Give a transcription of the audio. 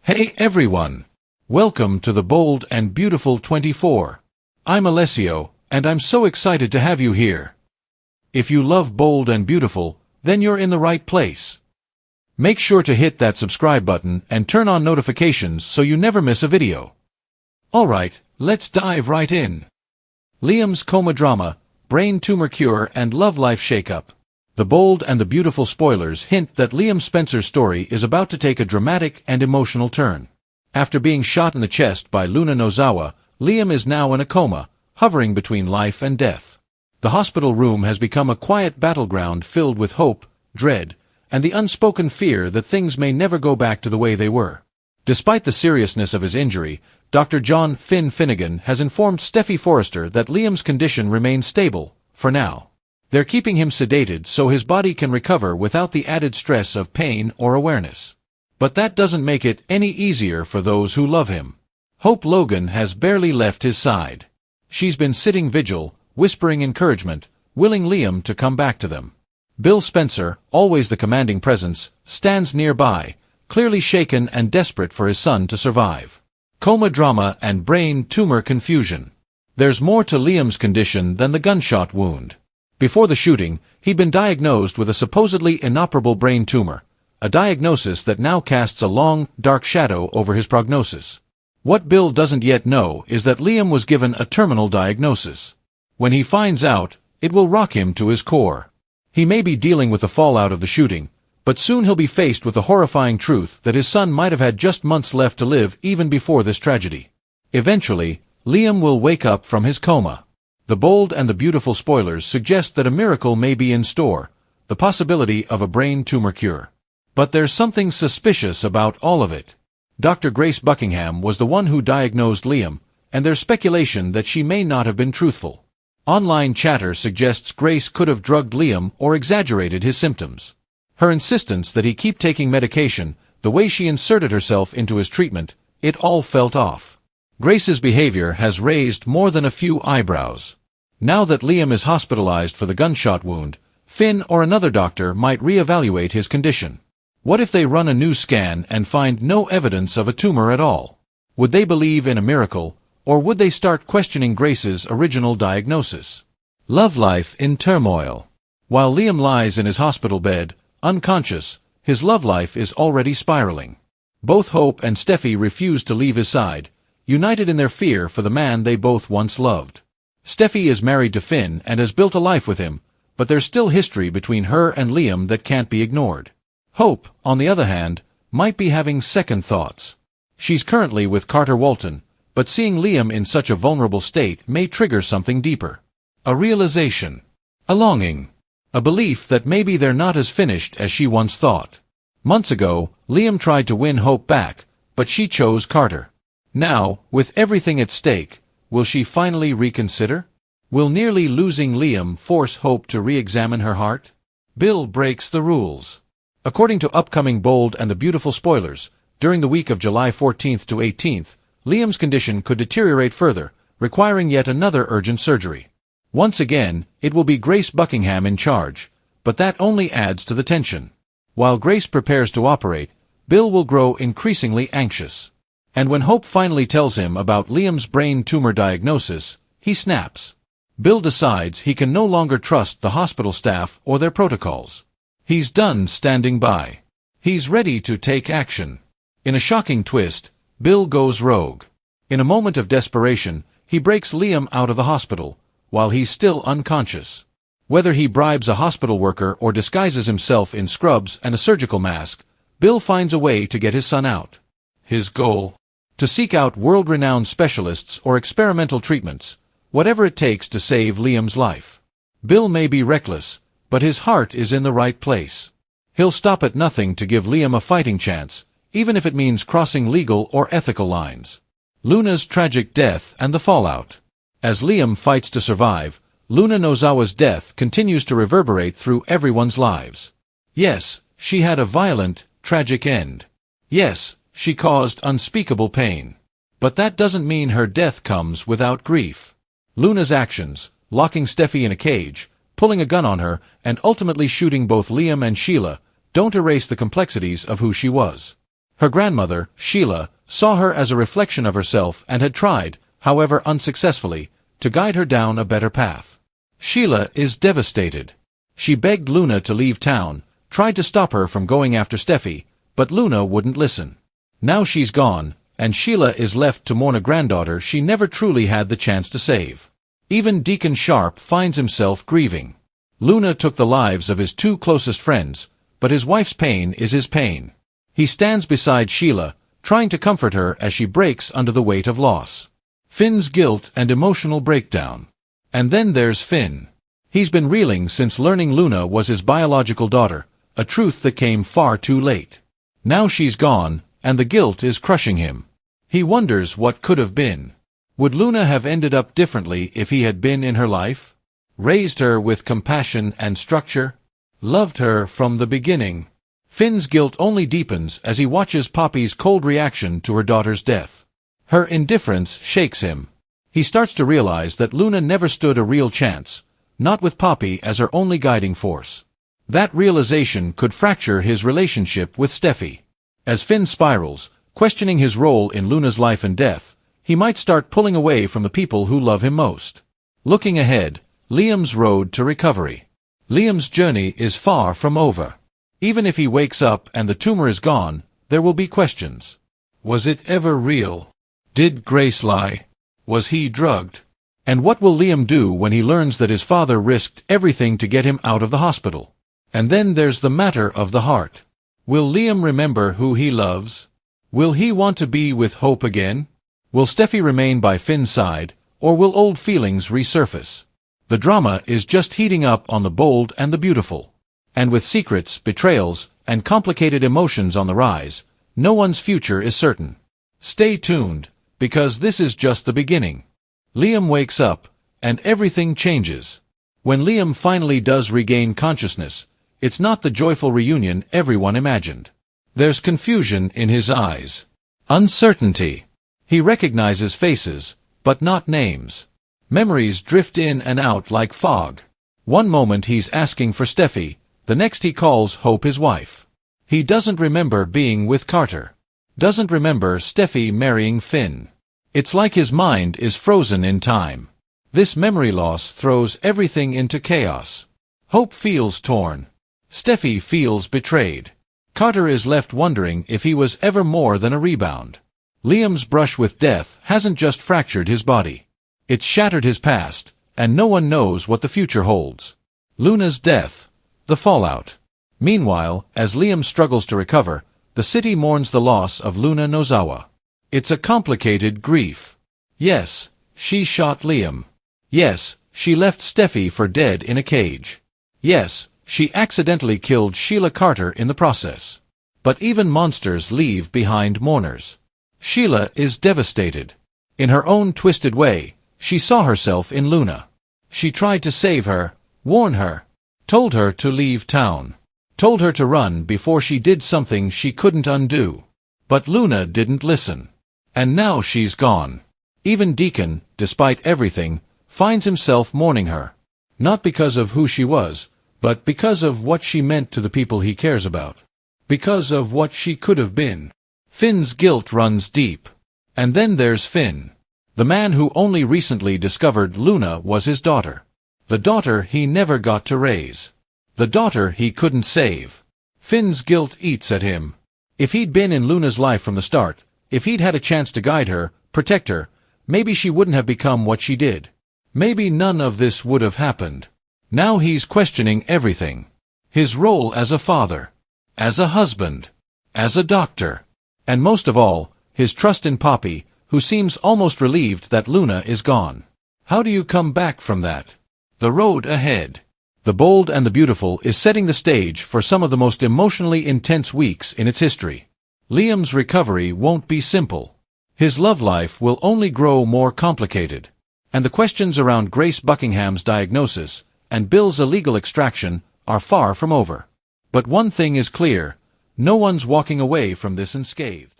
Hey everyone! Welcome to the Bold and Beautiful 24. I'm Alessio, and I'm so excited to have you here. If you love Bold and Beautiful, then you're in the right place. Make sure to hit that subscribe button and turn on notifications so you never miss a video. Alright, let's dive right in. Liam's coma drama, brain tumor cure and love life shakeup. The Bold and the Beautiful spoilers hint that Liam Spencer's story is about to take a dramatic and emotional turn. After being shot in the chest by Luna Nozawa, Liam is now in a coma, hovering between life and death. The hospital room has become a quiet battleground filled with hope, dread, and the unspoken fear that things may never go back to the way they were. Despite the seriousness of his injury, Dr. John Finnegan has informed Steffy Forrester that Liam's condition remains stable, for now. They're keeping him sedated so his body can recover without the added stress of pain or awareness. But that doesn't make it any easier for those who love him. Hope Logan has barely left his side. She's been sitting vigil, whispering encouragement, willing Liam to come back to them. Bill Spencer, always the commanding presence, stands nearby, clearly shaken and desperate for his son to survive. Coma drama and brain tumor confusion. There's more to Liam's condition than the gunshot wound. Before the shooting, he'd been diagnosed with a supposedly inoperable brain tumor, a diagnosis that now casts a long, dark shadow over his prognosis. What Bill doesn't yet know is that Liam was given a terminal diagnosis. When he finds out, it will rock him to his core. He may be dealing with the fallout of the shooting, but soon he'll be faced with the horrifying truth that his son might have had just months left to live even before this tragedy. Eventually, Liam will wake up from his coma. The Bold and the Beautiful spoilers suggest that a miracle may be in store, the possibility of a brain tumor cure. But there's something suspicious about all of it. Dr. Grace Buckingham was the one who diagnosed Liam, and there's speculation that she may not have been truthful. Online chatter suggests Grace could have drugged Liam or exaggerated his symptoms. Her insistence that he keep taking medication, the way she inserted herself into his treatment, it all felt off. Grace's behavior has raised more than a few eyebrows. Now that Liam is hospitalized for the gunshot wound, Finn or another doctor might reevaluate his condition. What if they run a new scan and find no evidence of a tumor at all? Would they believe in a miracle, or would they start questioning Grace's original diagnosis? Love life in turmoil. While Liam lies in his hospital bed, unconscious, his love life is already spiraling. Both Hope and Steffy refuse to leave his side, united in their fear for the man they both once loved. Steffy is married to Finn and has built a life with him, but there's still history between her and Liam that can't be ignored. Hope, on the other hand, might be having second thoughts. She's currently with Carter Walton, but seeing Liam in such a vulnerable state may trigger something deeper. A realization. A longing. A belief that maybe they're not as finished as she once thought. Months ago, Liam tried to win Hope back, but she chose Carter. Now, with everything at stake, will she finally reconsider? Will nearly losing Liam force Hope to re-examine her heart? Bill breaks the rules. According to upcoming Bold and the Beautiful spoilers, during the week of July 14th to 18th, Liam's condition could deteriorate further, requiring yet another urgent surgery. Once again, it will be Grace Buckingham in charge, but that only adds to the tension. While Grace prepares to operate, Bill will grow increasingly anxious. And when Hope finally tells him about Liam's brain tumor diagnosis, he snaps. Bill decides he can no longer trust the hospital staff or their protocols. He's done standing by. He's ready to take action. In a shocking twist, Bill goes rogue. In a moment of desperation, he breaks Liam out of the hospital, while he's still unconscious. Whether he bribes a hospital worker or disguises himself in scrubs and a surgical mask, Bill finds a way to get his son out. His goal? To seek out world-renowned specialists or experimental treatments, whatever it takes to save Liam's life. Bill may be reckless, but his heart is in the right place. He'll stop at nothing to give Liam a fighting chance, even if it means crossing legal or ethical lines. Luna's tragic death and the fallout. As Liam fights to survive, Luna Nozawa's death continues to reverberate through everyone's lives. Yes, she had a violent, tragic end. Yes, she caused unspeakable pain. But that doesn't mean her death comes without grief. Luna's actions, locking Steffy in a cage, pulling a gun on her, and ultimately shooting both Liam and Sheila, don't erase the complexities of who she was. Her grandmother, Sheila, saw her as a reflection of herself and had tried, however unsuccessfully, to guide her down a better path. Sheila is devastated. She begged Luna to leave town, tried to stop her from going after Steffy, but Luna wouldn't listen. Now she's gone, and Sheila is left to mourn a granddaughter she never truly had the chance to save. Even Deacon Sharp finds himself grieving. Luna took the lives of his two closest friends, but his wife's pain is his pain. He stands beside Sheila, trying to comfort her as she breaks under the weight of loss. Finn's guilt and emotional breakdown. And then there's Finn. He's been reeling since learning Luna was his biological daughter, a truth that came far too late. Now she's gone, and the guilt is crushing him. He wonders what could have been. Would Luna have ended up differently if he had been in her life? Raised her with compassion and structure? Loved her from the beginning? Finn's guilt only deepens as he watches Poppy's cold reaction to her daughter's death. Her indifference shakes him. He starts to realize that Luna never stood a real chance, not with Poppy as her only guiding force. That realization could fracture his relationship with Steffy. As Finn spirals, questioning his role in Luna's life and death, he might start pulling away from the people who love him most. Looking ahead, Liam's road to recovery. Liam's journey is far from over. Even if he wakes up and the tumor is gone, there will be questions. Was it ever real? Did Grace lie? Was he drugged? And what will Liam do when he learns that his father risked everything to get him out of the hospital? And then there's the matter of the heart. Will Liam remember who he loves? Will he want to be with Hope again? Will Steffy remain by Finn's side, or will old feelings resurface? The drama is just heating up on The Bold and the Beautiful. And with secrets, betrayals, and complicated emotions on the rise, no one's future is certain. Stay tuned, because this is just the beginning. Liam wakes up, and everything changes. When Liam finally does regain consciousness, it's not the joyful reunion everyone imagined. There's confusion in his eyes. Uncertainty. He recognizes faces, but not names. Memories drift in and out like fog. One moment he's asking for Steffy, the next he calls Hope his wife. He doesn't remember being with Carter. Doesn't remember Steffy marrying Finn. It's like his mind is frozen in time. This memory loss throws everything into chaos. Hope feels torn. Steffy feels betrayed. Carter is left wondering if he was ever more than a rebound. Liam's brush with death hasn't just fractured his body. It's shattered his past, and no one knows what the future holds. Luna's death. The fallout. Meanwhile, as Liam struggles to recover, the city mourns the loss of Luna Nozawa. It's a complicated grief. Yes, she shot Liam. Yes, she left Steffy for dead in a cage. Yes, she accidentally killed Sheila Carter in the process. But even monsters leave behind mourners. Sheila is devastated. In her own twisted way, she saw herself in Luna. She tried to save her, warn her, told her to leave town, told her to run before she did something she couldn't undo. But Luna didn't listen. And now she's gone. Even Deacon, despite everything, finds himself mourning her. Not because of who she was, but because of what she meant to the people he cares about. Because of what she could have been. Finn's guilt runs deep. And then there's Finn. The man who only recently discovered Luna was his daughter. The daughter he never got to raise. The daughter he couldn't save. Finn's guilt eats at him. If he'd been in Luna's life from the start, if he'd had a chance to guide her, protect her, maybe she wouldn't have become what she did. Maybe none of this would have happened. Now he's questioning everything. His role as a father, as a husband, as a doctor, and most of all, his trust in Poppy, who seems almost relieved that Luna is gone. How do you come back from that? The road ahead. The Bold and the Beautiful is setting the stage for some of the most emotionally intense weeks in its history. Liam's recovery won't be simple. His love life will only grow more complicated. And the questions around Grace Buckingham's diagnosis and Bill's illegal extraction are far from over. But one thing is clear, no one's walking away from this unscathed.